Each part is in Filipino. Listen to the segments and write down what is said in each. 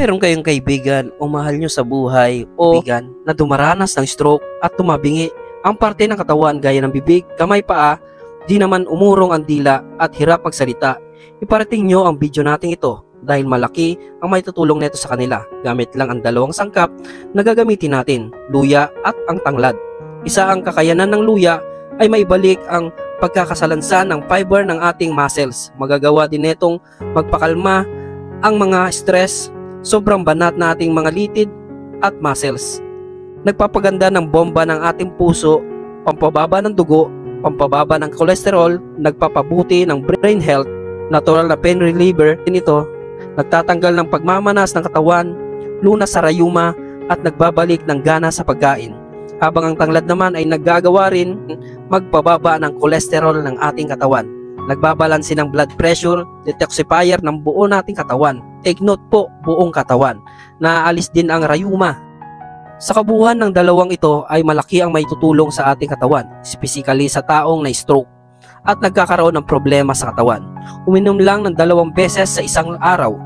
meron kayong kaibigan o mahal nyo sa buhay o kaibigan na dumaranas ng stroke at tumabingi ang parte ng katawan gaya ng bibig, kamay, paa, di naman umurong ang dila at hirap magsalita, iparating nyo ang video natin ito dahil malaki ang may tutulong nito sa kanila. Gamit lang ang dalawang sangkap na gagamitin natin, luya at ang tanglad. Isa ang kakayanan ng luya ay maibalik ang pagkakasalansan ng fiber ng ating muscles. Magagawa din netong magpakalma ang mga stress, sobrang banat na ating mga litid at muscles. Nagpapaganda ng bomba ng ating puso, pampababa ng dugo, pampababa ng cholesterol, nagpapabuti ng brain health, natural na pain reliever din ito, nagtatanggal ng pagmamanas ng katawan, lunas sa rayuma at nagbabalik ng gana sa pagkain. Habang ang tanglad naman ay naggagawa rin magpababa ng cholesterol ng ating katawan. Nagbabalanse ng blood pressure, detoxifier ng buo nating katawan. Take note po, buong katawan. Naaalis din ang rayuma. Sa kabuuan ng dalawang ito ay malaki ang may tutulong sa ating katawan, specifically sa taong na stroke at nagkakaroon ng problema sa katawan. Uminom lang ng 2 beses sa isang araw.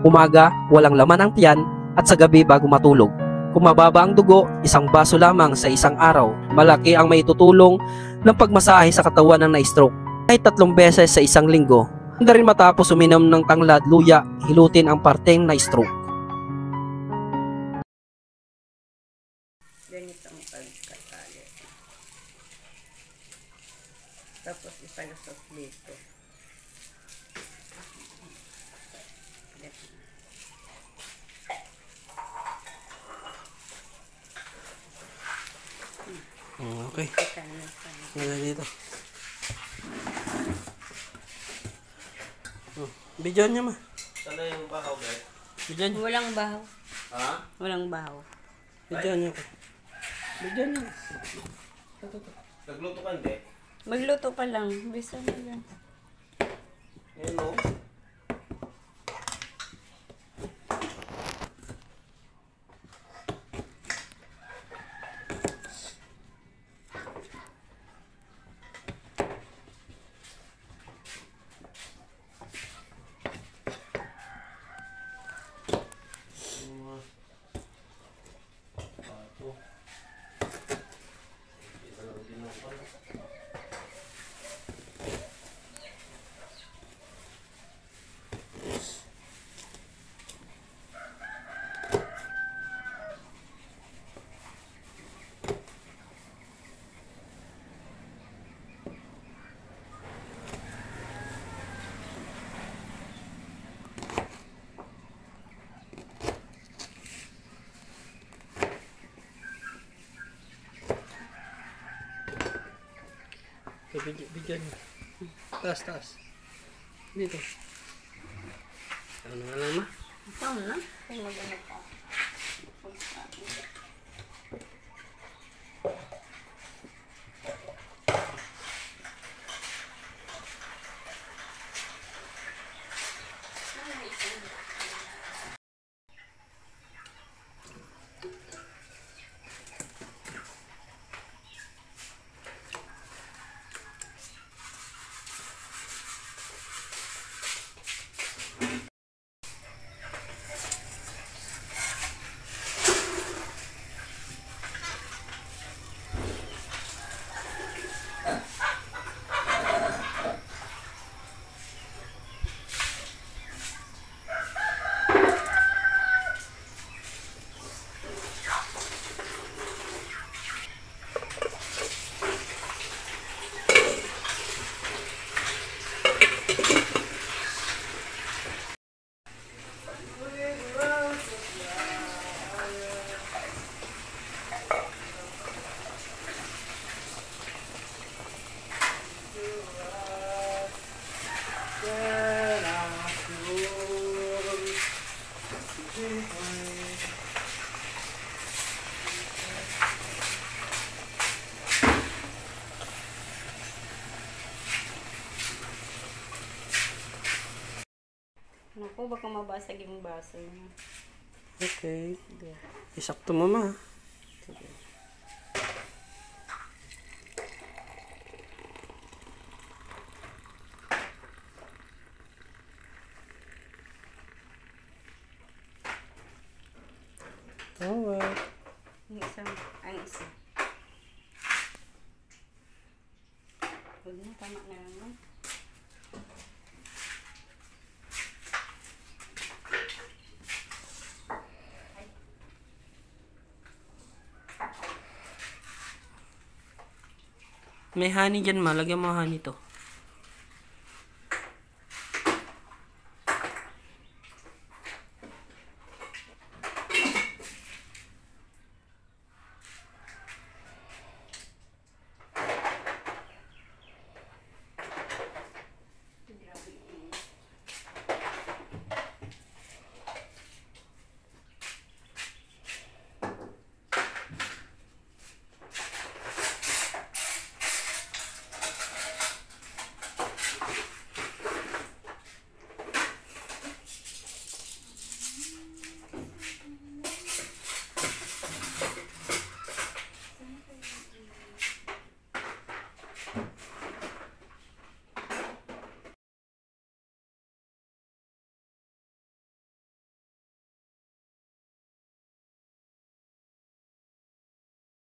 Umaga, walang laman ang tiyan at sa gabi bago matulog. Kung mababa ang dugo, 1 baso lamang sa isang araw. Malaki ang may tutulong ng pagmasahe sa katawan ng na-stroke. Kahit 3 beses sa isang linggo. Hindi rin matapos uminom ng tanglad, luya, hilutin ang parteng na-stroke. Ganito ang pagkatali. Tapos ipalusot dito. Okay. Ngayon dito. Bidyan niya ma. Sana yung bahaw, guys? Bidyan niya. Walang bahaw. Ha? Walang bahaw. Bidyan niya. Bidyan niya. Nagluto ka, hindi? Magluto pa lang. Bisa na lang. Ayan, o. Bidyan niya. Taas, taas. Dito. Ano nga lang ma? Ito na. Kung magano pa. Naku, baka mabasag yung baso niya. Okay. Isakto mo ma. Sige. Alright. Ang isa. Huwag na, tama na lang. No? May honey dyan, ma. Lagyan mo honey to.